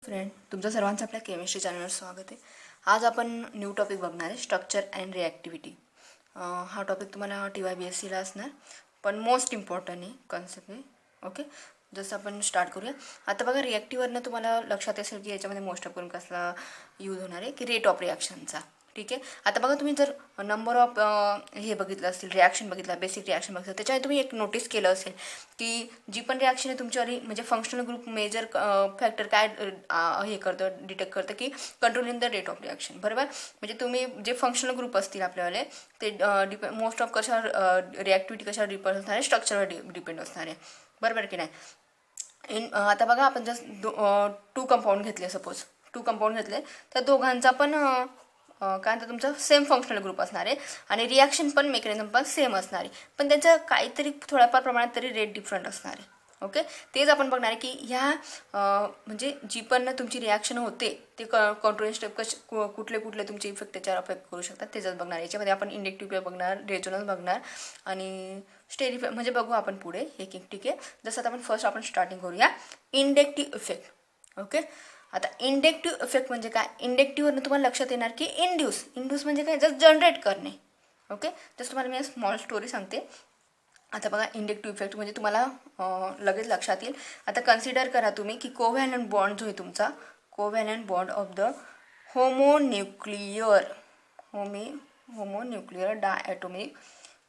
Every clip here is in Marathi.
फ्रेंड, तुमचं सर्वांचं आपल्या केमिस्ट्री चॅनलवर स्वागत आहे. आज आपण न्यू टॉपिक बघणार आहे, स्ट्रक्चर अँड रिॲक्टिव्हिटी. हा टॉपिक तुम्हाला TYBSCला असणार, पण मोस्ट इम्पॉर्टंट आहे कॉन्सेप्ट आहे. ओके, जसं आपण स्टार्ट करूया. आता बघा, रिॲक्टिव्हवरनं तुम्हाला लक्षात असेल की याच्यामध्ये मोस्ट ऑफ करून कसला यूज होणार आहे की रेट ऑफ रिॲक्शनचा. ठीक आहे, आता बघा, तुम्ही जर नंबर ऑफ हे बघितलं असतील, रिॲक्शन बघितला, बेसिक रिॲक्शन बघितलं, त्याच्यामध्ये तुम्ही एक नोटीस केलं असेल की जी पण रिॲक्शन आहे तुमच्यावर म्हणजे फंक्शनल ग्रुप मेजर फॅक्टर काय हे करतं, डिटेक्ट करतं की control in the rate of reaction. बरोबर, म्हणजे तुम्ही जे फंक्शनल ग्रुप असतील आपल्यावाले ते मोस्ट ऑफ कशावर रिॲक्टिव्हिटी कशावर डिपेंड असणार आहे, स्ट्रक्चरवर डिपेंड असणार आहे. बरोबर की नाही. आता बघा, आपण जस्ट टू कंपाऊंड घेतले, सपोज टू कंपाऊंड घेतले तर दोघांचा पण काय म्हणतात तुमचा सेम फंक्शनल ग्रुप असणार आहे आणि रिॲक्शन पण मेकॅनिझम पण सेम असणार आहे, पण त्याचं काहीतरी थोड्याफार प्रमाणात तरी रेट डिफरंट असणार आहे. ओके, तेच आपण बघणार आहे की ह्या म्हणजे जी पण तुमची रिॲक्शन होते ते कंट्रोल स्टेप कुठले कुठले तुमचे इफेक्ट त्याच्यावर अफेक्ट करू शकतात तेच बघणार. याच्यामध्ये आपण इंडक्टिव्ह बघणार, रेझोनन्स बघणार आणि स्टेरिफाय म्हणजे बघू आपण पुढे एक एक. ठीक आहे, जसं आता फर्स्ट आपण स्टार्टिंग करूया इंडक्टिव्ह इफेक्ट. ओके, आता इंडक्टिव्ह इफेक्ट म्हणजे काय? इंडक्टिव्हवरनं तुम्हाला लक्षात येणार की इंड्यूस म्हणजे काय? जस्ट जनरेट करणे. ओके, जस्ट तुम्हाला मी स्मॉल स्टोरी सांगते. आता बघा, इंडक्टिव्ह इफेक्ट म्हणजे तुम्हाला लगेच लक्षात येईल. आता कन्सिडर करा तुम्ही की कोव्हॅलंट बॉन्ड जो आहे तुमचा, covalent bond of the homonuclear diatomic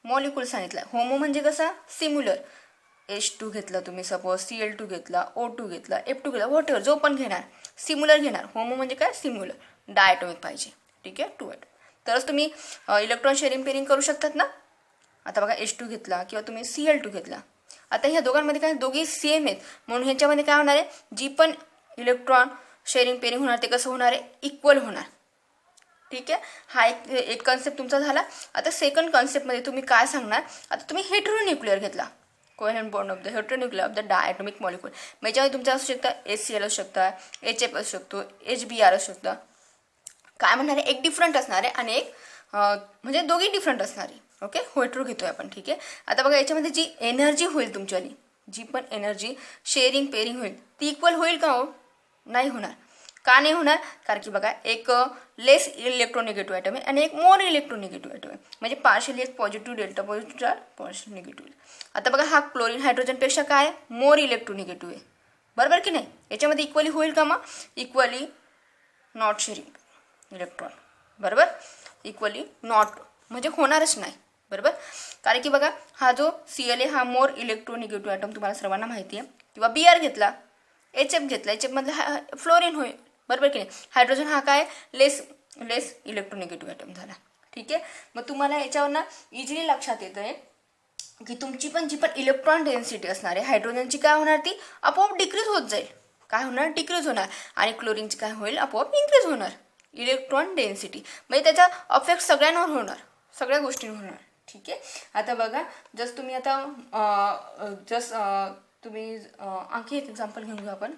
molecule सांगितलं. होमो म्हणजे कसा? सिम्युलर. H2 घेतला तुम्ही, सपोज Cl2 घेतला, O2 घेतला, F2 घेतला, व्हॉटएव्हर जो पण घेणार, सिम्युलर घेणार. होमो म्हणजे काय? सिम्युलर. डायॲटॉमिक पाहिजे. ठीक आहे, 2 ॲटॉम, तरच तुम्ही इलेक्ट्रॉन शेअरिंग पेरिंग करू शकतात ना. आता बघा, H2 घेतला किंवा तुम्ही Cl2 घेतला. आता ह्या दोघांमध्ये काय, दोघी सेम आहेत म्हणून ह्याच्यामध्ये काय होणार आहे, जी पण इलेक्ट्रॉन शेअरिंग पेरिंग होणार ते कसं होणार आहे? इक्वल होणार. ठीक आहे, हा एक कॉन्सेप्ट तुमचा झाला. आता सेकंड कॉन्सेप्टमध्ये तुम्ही काय सांगणार? आता तुम्ही हेटेरोन्यूक्लिअर घेतला, covalent bond of the heteronuclear of the diatomic molecule. मग याच्यामध्ये तुमचं असू शकतं HCl असू शकता, HF असू शकतो, HBr असू शकतं. काय म्हणणार आहे? एक डिफरंट असणार आहे आणि एक म्हणजे दोघी डिफरंट असणार आहे. ओके, हेटेरो घेतोय आपण. ठीक आहे, आता बघा, याच्यामध्ये जी एनर्जी होईल तुमच्याली, जी पण एनर्जी शेअरिंग पेरिंग होईल ती इक्वल होईल का? हो, नाही होणार. का नाही होणार? कारण की बघा, एक लेस इलेक्ट्रोनिगेटिव्ह ॲटम आहे आणि एक मोर इलेक्ट्रोनिगेटिव्ह ॲटम आहे, म्हणजे पार्शियली एक positive delta positive partial negative. आता बघा, हा क्लोरीन हायड्रोजनपेक्षा काय मोर इलेक्ट्रोनिगेटिव्ह आहे. बरोबर की नाही. याच्यामध्ये इक्वली होईल का? मग इक्वली नॉट शेअरिंग इलेक्ट्रॉन. बरोबर, इक्वली नॉट म्हणजे होणारच नाही. बरोबर, कारण की बघा, हा जो Cl आहे हा मोर इलेक्ट्रोनिगेटिव्ह ॲटम तुम्हाला सर्वांना माहिती आहे. किंवा Br घेतला, HF घेतला, HF मधला फ्लोरीन होईल. बरोबर की नाही. हायड्रोजन हा काय? लेस इलेक्ट्रोनिगेटिव्ह ॲटम झाला. ठीक आहे, मग तुम्हाला याच्यावरनं इझिली लक्षात येतं आहे की तुमची पण जी पण इलेक्ट्रॉन डेन्सिटी असणार आहे हायड्रोजनची काय होणार? ती आपोआप डिक्रीज होत जाईल. काय होणार? डिक्रीज होणार. आणि क्लोरीनची काय होईल? आपोआप इन्क्रीज होणार. इलेक्ट्रॉन डेन्सिटी म्हणजे त्याचा अफेक्ट सगळ्यांवर होणार, सगळ्या गोष्टींवर होणार. ठीक आहे, आता बघा, जस्ट तुम्ही तुम्ही आणखी एक एक्झाम्पल घेऊन घेऊ आपण.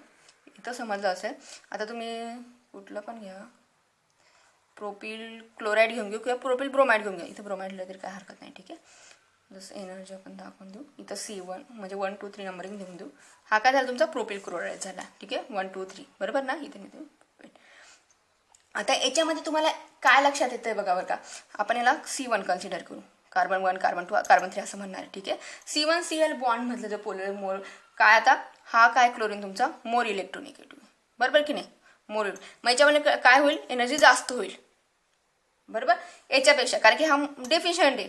इथं समजलं असेल. आता तुम्ही कुठलं पण घ्या, प्रोपिल क्लोराईड घेऊन घेऊ किंवा प्रोपिल ब्रोमाइड घेऊन घ्या. इथं ब्रोमाइड लिहिलं तरी काय हरकत नाही. ठीक आहे, जसं एनर्जी आपण दाखवून देऊ. इथं C1 म्हणजे 1 2 3 नंबरिंग घेऊन देऊ. हा काय झाला? तुमचा प्रोपिल क्लोराईड झाला. ठीक आहे, 1 2 3. बरोबर ना. इथे आता याच्यामध्ये तुम्हाला काय लक्षात येतं आहे बघा. बरं का, आपण याला C1 कन्सिडर करू. कार्बन 1 कार्बन 2 कार्बन 3 असं म्हणणार आहे. ठीक आहे, C1Cl बॉन्ड मधलं जे पोलर मोर काय, आता हा काय क्लोरीन तुमचा मोर इलेक्ट्रोनिगेटिव्ह. बरोबर की नाही, मोर. मग याच्यामध्ये काय होईल? एनर्जी जास्त होईल. बरोबर, याच्यापेक्षा, कारण की हा डेफिशियंट आहे.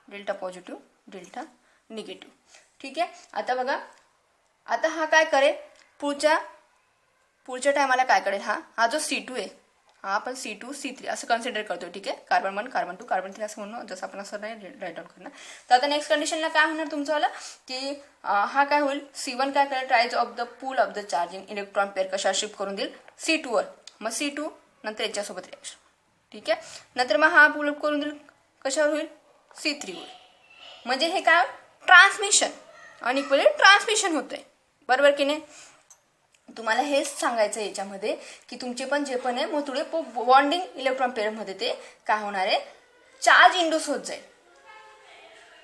Delta positive, delta negative. ठीक आहे, आता बघा, आता हा काय करेल? पुढच्या टायमाला काय करेल? हा जो C2 आहे हा आपण C2 C3 असं कन्सिडर करतो. ठीक आहे, कार्बन 1 कार्बन 2 कार्बन 3 असं म्हणून, जसं आपण असं नाही राईट डाऊन करणार. तर आता नेक्स्ट कंडिशनला काय होणार तुमचं की हा काय होईल? C1 काय करेल? Triage of the pool of the charging electron pair कशा शिफ्ट करून देईल? C2 वर. मग C2 नंतर याच्यासोबत रिॲक्शन. ठीक आहे, नंतर मग हा पूल अप करून देईल कशावर होईल? C3 वर. म्हणजे हे काय? ट्रान्समिशन, अनइक्वली ट्रान्समिशन होतंय. बरोबर की नाही. तुम्हाला हेच सांगायचं आहे याच्यामध्ये की तुमचे पण जे पण आहे मग थोडे बॉन्डिंग इलेक्ट्रॉन पेअरमध्ये ते काय होणार आहे? चार्ज इंड्यूस होत जाईल.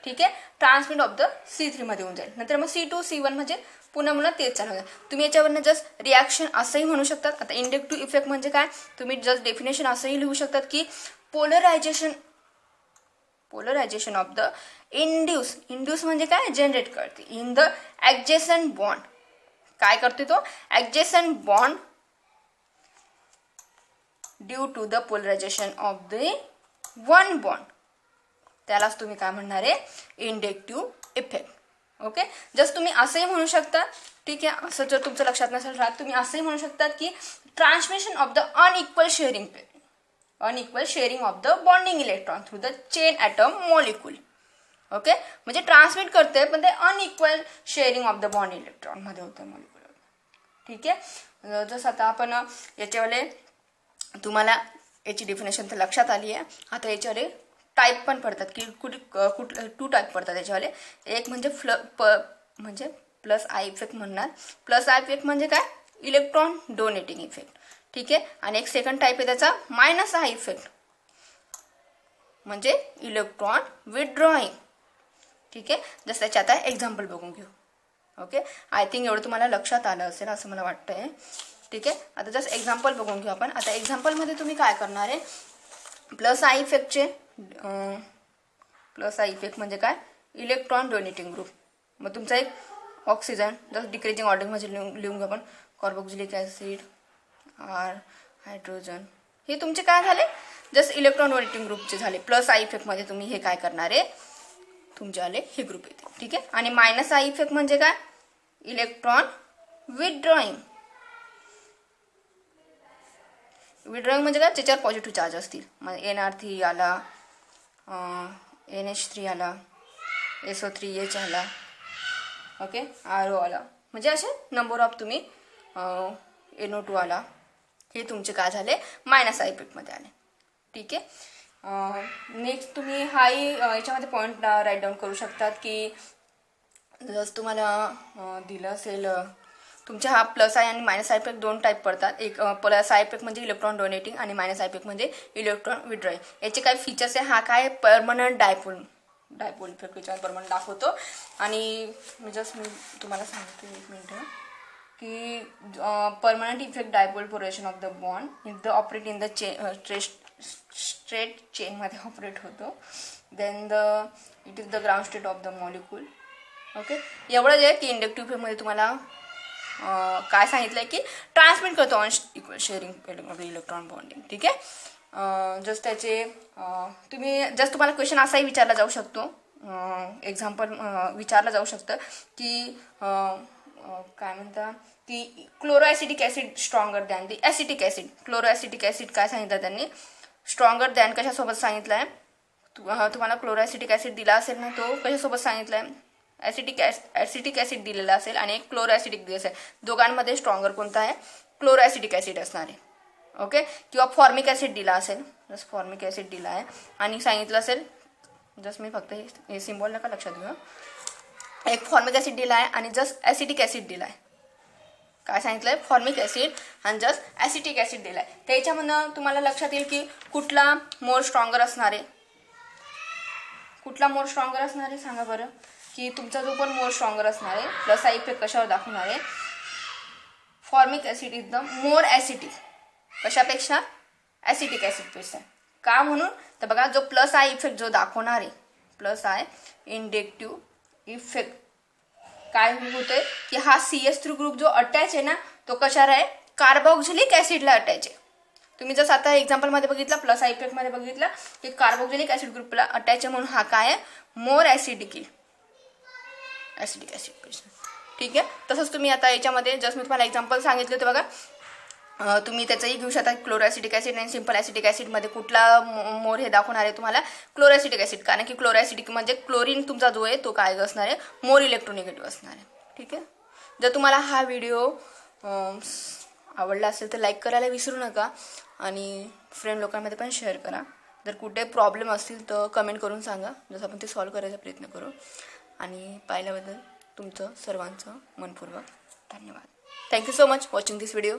ठीक आहे, ट्रान्समिट ऑफ द C3 मध्ये होऊन जाईल. नंतर मग C2 C1 म्हणजे पुन्हा तेच चालू आहे. तुम्ही याच्यावरनं जस्ट रिॲक्शन असंही म्हणू शकतात. आता इंडक्टिव्ह इफेक्ट म्हणजे काय, तुम्ही जस्ट डेफिनेशन असंही लिहू शकतात की पोलरायझेशन ऑफ द इंड्यूस म्हणजे काय, जनरेट करते इन द ॲडजेसंट बॉन्ड. काय करते तो, adjacent bond due to the polarisation of the one bond. त्यालाच तुम्ही काय म्हणणार आहे, इंडक्टिव्ह इफेक्ट. ओके, जस्ट तुम्ही असंही म्हणू शकता, ठीक आहे. असं जर तुमचं लक्षात नसेल राहत, तुम्ही असंही म्हणू शकतात की transmission of the unequal sharing of the bonding electron through the chain atom molecule. Okay, म्हणजे ट्रान्समिट करते पण ते unequal sharing of the bond electron मध्ये होतं मॉलिक्यूल. ठीक आहे, जसं आता आपण याच्यावाले तुम्हाला याची डेफिनेशन तर लक्षात आली आहे. आता याच्यावाले टाईप पण पडतात की कुठले 2 टाईप पडतात याच्यावाले. एक म्हणजे म्हणजे प्लस आय इफेक्ट म्हणणार. प्लस आय इफेक्ट म्हणजे काय, इलेक्ट्रॉन डोनेटिंग इफेक्ट. ठीक आहे, आणि एक सेकंड टाईप आहे त्याचा मायनस आय इफेक्ट म्हणजे इलेक्ट्रॉन विथड्रॉईंग. ठीक आहे, जसं त्याचे आता एक्झाम्पल बघून घेऊ. ओके, आय थिंक एवढं तुम्हाला लक्षात आलं असेल असं मला वाटतं आहे. ठीक आहे, आता जस्ट एक्झाम्पल बघून घेऊ आपण. आता एक्झाम्पलमध्ये तुम्ही काय करणार आहे, प्लस आय इफेक्टचे प्लस आय इफेक्ट म्हणजे काय, इलेक्ट्रॉन डोनेटिंग ग्रुप. मग तुमचा एक ऑक्सिजन जस्ट डिक्रीजिंग ऑर्डरमध्ये लिहून घेऊ आपण, कार्बोक्सिलिक ॲसिड, आर, हायड्रोजन, हे तुमचे काय झाले, जस्ट इलेक्ट्रॉन डोनेटिंग ग्रुपचे झाले. प्लस आय इफेक्टमध्ये तुम्ही हे काय करणार आहे, तुमचे आले हे ग्रुप येते. ठीक आहे, आणि मायनस आय इफेक्ट म्हणजे काय, इलेक्ट्रॉन विथड्रॉईंग म्हणजे काय, त्याच्यावर पॉझिटिव्ह चार्ज असतील. मग NR3 आला, NH3 आला, SO3H आला, ओके, RO आला, म्हणजे असे नंबर ऑफ तुम्ही NO2 आला, हे तुमचे काय झाले, मायनस आय इफेक्टमध्ये आले. ठीक आहे, नेक्स्ट तुम्ही हाही याच्यामध्ये पॉईंट राईट डाऊन करू शकतात की जसं तुम्हाला दिलं असेल, तुमच्या हा प्लस आय आणि मायनस आय इफेक्ट 2 टाईप पडतात. एक प्लस आय इफेक्ट म्हणजे इलेक्ट्रॉन डोनेटिंग आणि मायनस आय इफेक्ट म्हणजे इलेक्ट्रॉन विथड्रॉईंग. याचे काय फीचर्स आहे, हा काय परमनंट डायपोल इफेक्ट याच्यावर परमनंट दाखवतो. आणि मी तुम्हाला सांगते एक मिनिट की permanent effect dipole polarization of the bond in the operate in the straight चेनमध्ये ऑपरेट होतो. Then it is the ground state of the molecule. Okay, एवढं जे आहे की इंडक्टिव्ह इफेक्टमध्ये तुम्हाला काय सांगितलं आहे की ट्रान्समिट करतो unequal sharing electron bonding. ठीक आहे, जस्ट त्याचे जस्ट तुम्हाला क्वेश्चन असाही विचारला जाऊ शकतो, एक्झाम्पल विचारलं जाऊ शकतं की काय म्हणता की chloroacetic acid stronger than the acetic acid. Chloroacetic acid काय सांगितलं त्यांनी, स्ट्रॉंगर दॅन कशासोबत सांगितलं आहे, तुम्हाला क्लोरोॲसिटिक ॲसिड दिला असेल ना, तो कशासोबत सांगितलं आहे, ॲसिटिक ॲसिड दिलेला असेल आणि एक क्लोरोॲसिटिक दिलं असेल. दोघांमध्ये स्ट्रॉंगर कोणता आहे, क्लोरोॲसिटिक ॲसिड असणार आहे. ओके, किंवा फॉर्मिक ॲसिड दिला असेल, जस्ट फॉर्मिक ॲसिड दिला आहे आणि सांगितलं असेल, जस्ट मी फक्त हे सिम्बॉल नका लक्षात घेऊ, एक फॉर्मिक ॲसिड दिला आहे आणि जस्ट ॲसिटिक ॲसिड दिला आहे. काय सांगितलं आहे, फॉर्मिक ॲसिड आणि जस्ट ॲसिटिक ॲसिड दिला आहे. त्याच्यामधून तुम्हाला लक्षात येईल की कुठला मोर स्ट्रॉंगर असणार आहे, सांगा बरं, की तुमचा जो पण मोर स्ट्रॉंगर असणार आहे. प्लस आय इफेक्ट कशावर दाखवणार आहे, formic acid is the more acetic, कशापेक्षा, ॲसिटिक ॲसिडपेक्षा. का म्हणून तर बघा, जो प्लस आय इफेक्ट जो दाखवणार आहे, प्लस आय इंडक्टिव्ह इफेक्ट, काय होतंय की हा CH3 ग्रुप जो अटॅच आहे ना, तो कशाला आहे, कार्बोक्सिलिक ॲसिडला अटॅच आहे. तुम्ही जसं आता एक्झाम्पलमध्ये बघितलं, प्लस आय इफेक्टमध्ये बघितलं की कार्बोक्सिलिक ॲसिड ग्रुपला अटॅच आहे, म्हणून हा काय आहे, मोर ॲसिटिक ॲसिड. ठीक आहे, तसंच तुम्ही आता याच्यामध्ये जस्ट मी तुम्हाला एक्झाम्पल सांगितलं होतं बघा, तुम्ही त्याचंही घेऊ शकता. क्लोरोॲसिटिक ॲसिड आणि सिंपल ॲसिटिक ॲसिडमध्ये कुठला मोर हे दाखवणार आहे तुम्हाला, क्लोरोॲसिटिक ॲसिड, कारण की क्लोरोॲसिटिक म्हणजे क्लोरीन तुमचा जो आहे तो काय असणार आहे, मोर इलेक्ट्रोनिगेटिव्ह असणार आहे. ठीक आहे, जर तुम्हाला हा व्हिडिओ आवडला असेल तर लाईक करायला विसरू नका आणि फ्रेंड लोकांमध्ये पण शेअर करा. जर कुठे प्रॉब्लेम असतील तर कमेंट करून सांगा, जसं आपण ते सॉल्व करायचा प्रयत्न करू. आणि पाहिल्याबद्दल तुमचं सर्वांचं मनपूर्वक धन्यवाद. थँक्यू सो मच वॉचिंग दिस व्हिडिओ.